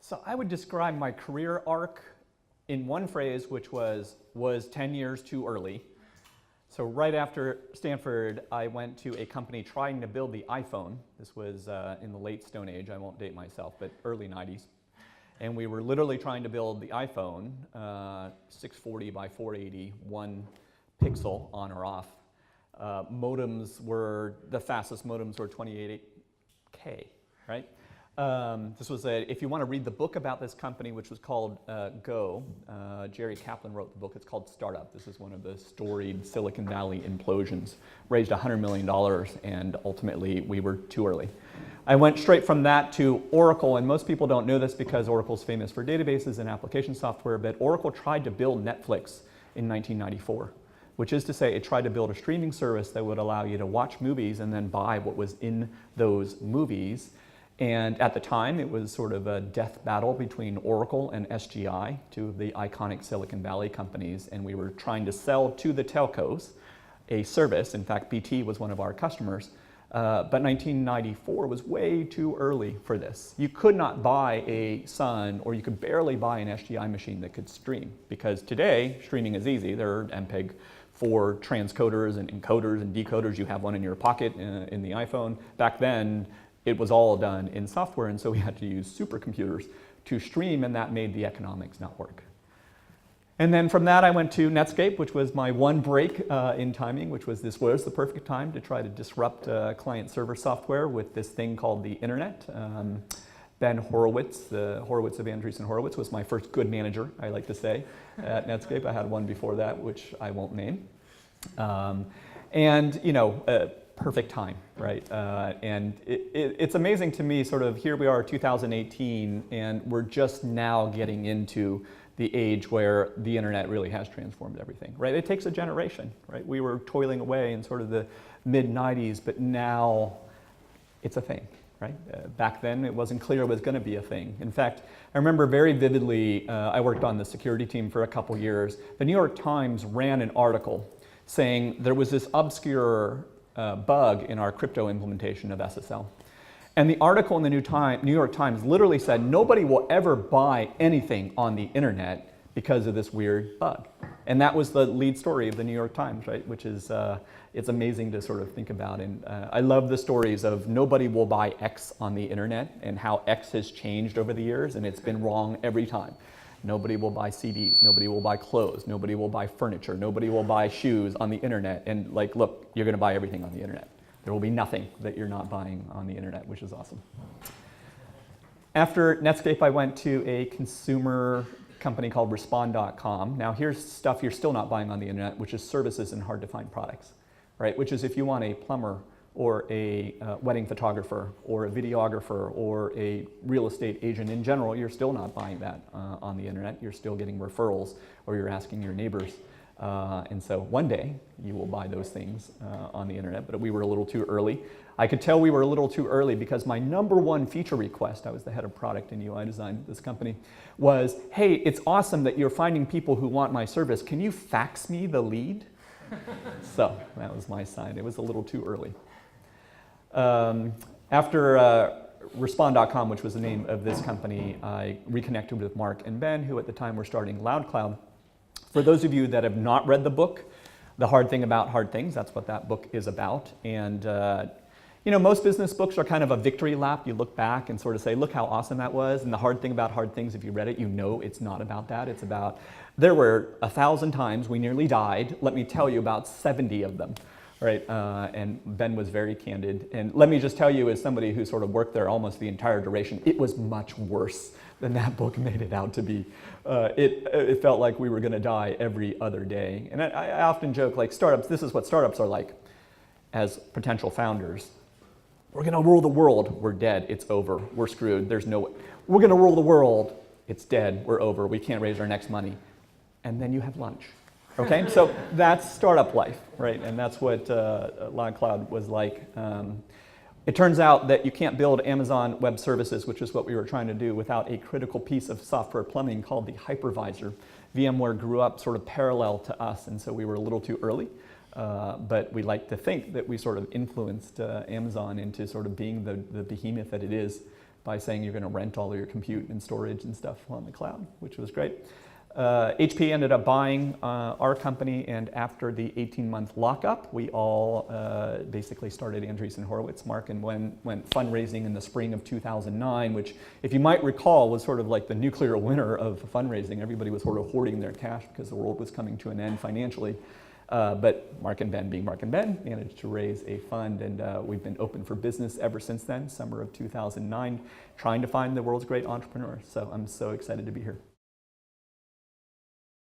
So I would describe my career arc in one phrase, which was 10 years too early. So right after Stanford, I went to a company trying to build the iPhone. This was in the late Stone Age. I won't date myself, but early 90s. And we were literally trying to build the iPhone, 640 by 480, 1 pixel on or off. Modems were, the fastest modems were 28K, right? This was if you want to read the book about this company, which was called Go, Jerry Kaplan wrote the book. It's called Startup. This is one of the storied Silicon Valley implosions. Raised $100 million, and ultimately we were too early. I went straight from that to Oracle, and most people don't know this because Oracle's famous for databases and application software, but Oracle tried to build Netflix in 1994, which is to say it tried to build a streaming service that would allow you to watch movies and then buy what was in those movies. And at the time, it was sort of a death battle between Oracle and SGI, two of the iconic Silicon Valley companies, and we were trying to sell to the telcos a service. In fact, BT was one of our customers. But 1994 was way too early for this. You could not buy a Sun, or you could barely buy an SGI machine that could stream, because today, streaming is easy. There are MPEG-4 transcoders and encoders and decoders. You have one in your pocket in the iPhone. Back then, it was all done in software, and so we had to use supercomputers to stream, and that made the economics not work. And then from that, I went to Netscape, which was my one break in timing, which was this was the perfect time to try to disrupt client-server software with this thing called the internet. Ben Horowitz, the Horowitz of Andreessen Horowitz, was my first good manager, I like to say, at Netscape. I had one before that, which I won't name. And, you know, perfect time, right? And it's amazing to me, sort of, here we are, 2018, and we're just now getting into the age where the internet really has transformed everything, right? It takes a generation, right? We were toiling away in sort of the mid-90s, but now it's a thing, right? Back then, it wasn't clear it was going to be a thing. In fact, I remember very vividly, I worked on the security team for a couple years. The New York Times ran an article saying there was this obscure bug in our crypto implementation of SSL. And the article in the New York Times literally said, nobody will ever buy anything on the internet because of this weird bug. And that was the lead story of the New York Times, right? Which is, it's amazing to sort of think about. And I love the stories of nobody will buy X on the internet and how X has changed over the years, and it's been wrong every time. Nobody will buy CDs, nobody will buy clothes, nobody will buy furniture, nobody will buy shoes on the internet. And like, look, you're gonna buy everything on the internet. There will be nothing that you're not buying on the internet, which is awesome. After Netscape, I went to a consumer company called Respond.com. Now here's stuff you're still not buying on the internet, which is services and hard to find products, right? Which is if you want a plumber or a wedding photographer or a videographer or a real estate agent in general, you're still not buying that on the internet. You're still getting referrals, or you're asking your neighbors. And so one day you will buy those things on the internet, but we were a little too early. I could tell we were a little too early because my #1 feature request, I was the head of product and UI design at this company, was, hey, it's awesome that you're finding people who want my service. Can you fax me the lead? So that was my sign. It was a little too early. After Respond.com, which was the name of this company, I reconnected with Mark and Ben, who at the time were starting LoudCloud. For those of you that have not read the book, The Hard Thing About Hard Things, that's what that book is about. And you know, most business books are kind of a victory lap. You look back and sort of say, look how awesome that was. And The Hard Thing About Hard Things, if you read it, you know it's not about that. It's about, there were 1,000 times we nearly died. Let me tell you about 70 of them. Right, and Ben was very candid. And let me just tell you, as somebody who sort of worked there almost the entire duration, it was much worse than that book made it out to be. It felt like we were going to die every other day. And I often joke, like, startups, this is what startups are like as potential founders. We're going to rule the world. We're dead. It's over. We're screwed. There's no way. We're going to rule the world. It's dead. We're over. We can't raise our next money. And then you have lunch. Okay, so that's startup life, right? And that's what LoudCloud was like. It turns out that you can't build Amazon Web Services, which is what we were trying to do, without a critical piece of software plumbing called the hypervisor. VMware grew up sort of parallel to us, and so we were a little too early. But we like to think that we sort of influenced Amazon into sort of being the behemoth that it is by saying you're going to rent all of your compute and storage and stuff on the cloud, which was great. HP ended up buying our company, and after the 18-month lockup, we all basically started Andreessen Horowitz. Mark and went fundraising in the spring of 2009, which, if you might recall, was sort of like the nuclear winter of fundraising. Everybody was sort of hoarding their cash because the world was coming to an end financially. But Mark and Ben, being Mark and Ben, managed to raise a fund, and we've been open for business ever since then, summer of 2009, trying to find the world's great entrepreneurs. So I'm so excited to be here.